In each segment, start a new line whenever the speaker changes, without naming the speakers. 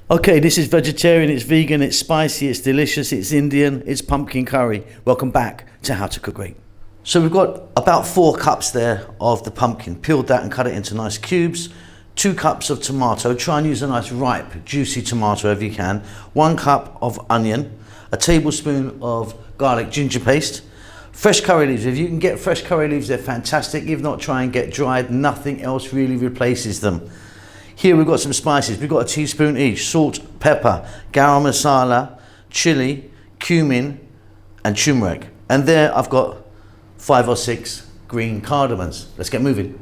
Okay, this is vegetarian, it's vegan, it's spicy, it's delicious, it's Indian, it's pumpkin curry. Welcome back to How to Cook Great. So we've got about 4 cups there of the pumpkin. Peeled that and cut it into nice cubes. 2 cups of tomato. Try and use a nice ripe, juicy tomato if you can. 1 cup of onion. A tablespoon of garlic ginger paste. Fresh curry leaves. If you can get fresh curry leaves, they're fantastic. If not, try and get dried. Nothing else really replaces them. Here we've got some spices. We've got a teaspoon each. Salt, pepper, garam masala, chili, cumin, and turmeric. And there I've got 5 or 6 green cardamoms. Let's get moving.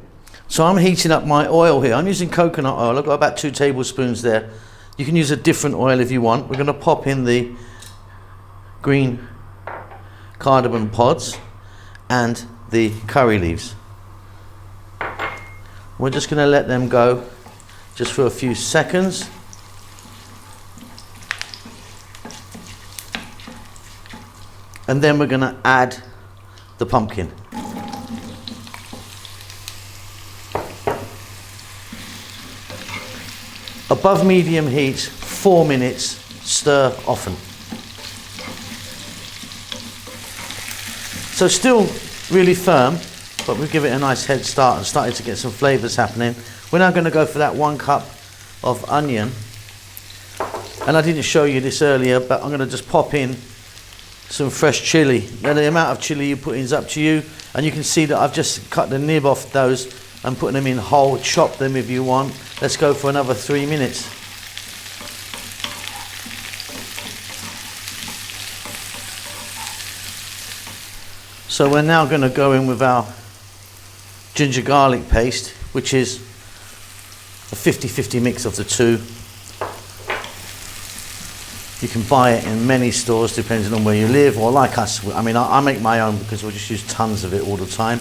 So I'm heating up my oil here. I'm using coconut oil. I've got about 2 tablespoons there. You can use a different oil if you want. We're going to pop in the green cardamom pods and the curry leaves. We're just going to let them go just for a few seconds. And then we're going to add the pumpkin. Above medium heat, 4 minutes, stir often. So still really firm, but we'll give it a nice head start and starting to get some flavours happening. We're now going to go for that 1 cup of onion. And I didn't show you this earlier, but I'm going to just pop in some fresh chili. Now the amount of chili you put in is up to you, and you can see that I've just cut the nib off those and putting them in whole. Chop them if you want. Let's go for another 3 minutes. So we're now going to go in with our ginger garlic paste, which is a 50-50 mix of the two. You can buy it in many stores depending on where you live, or like us, I mean I make my own because we just use tons of it all the time.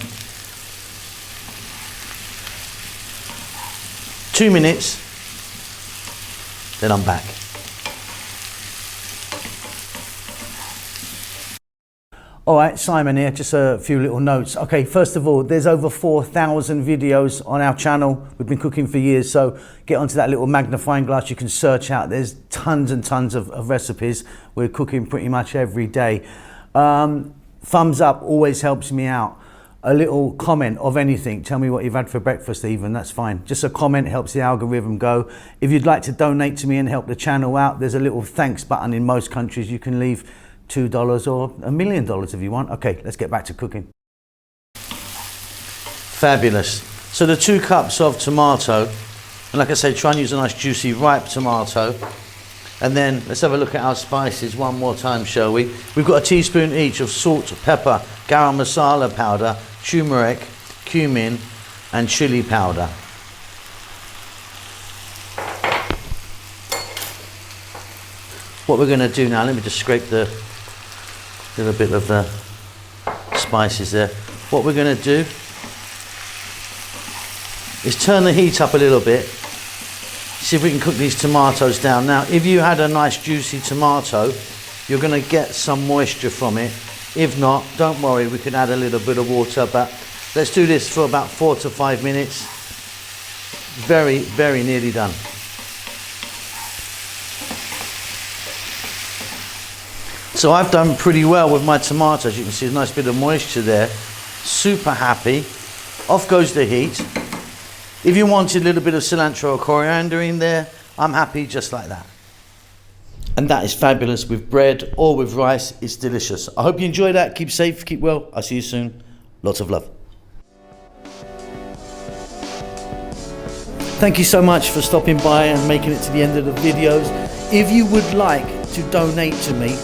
2 minutes, then I'm back. All right, Simon here, just a few little notes. Okay, first of all, there's over 4,000 videos on our channel. We've been cooking for years, so get onto that little magnifying glass. You can search out. There's tons and tons of recipes. We're cooking pretty much every day. Thumbs up always helps me out. A little comment of anything. Tell me what you've had for breakfast even, that's fine. Just a comment helps the algorithm go. If you'd like to donate to me and help the channel out, there's a little thanks button in most countries. You can leave $2 or $1 million if you want. Okay, let's get back to cooking. Fabulous. So the 2 cups of tomato, and like I say, try and use a nice juicy ripe tomato. And then let's have a look at our spices one more time, shall we? We've got a teaspoon each of salt, pepper, garam masala powder, turmeric, cumin, and chili powder. What we're going to do now, let me just scrape the little bit of the spices there. What we're going to do is turn the heat up a little bit. See if we can cook these tomatoes down. Now, if you had a nice juicy tomato, you're going to get some moisture from it. If not, don't worry, we can add a little bit of water, but let's do this for about 4 to 5 minutes. Very, very nearly done. So I've done pretty well with my tomatoes. You can see a nice bit of moisture there. Super happy. Off goes the heat. If you wanted a little bit of cilantro or coriander in there, I'm happy just like that. And that is fabulous with bread or with rice. It's delicious. I hope you enjoy that. Keep safe, keep well. I'll see you soon. Lots of love. Thank you so much for stopping by and making it to the end of the videos. If you would like to donate to me,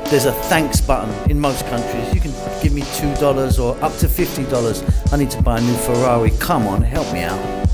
there's a thanks button in most countries. You can give me $2 or up to $50. I need to buy a new Ferrari. Come on, help me out.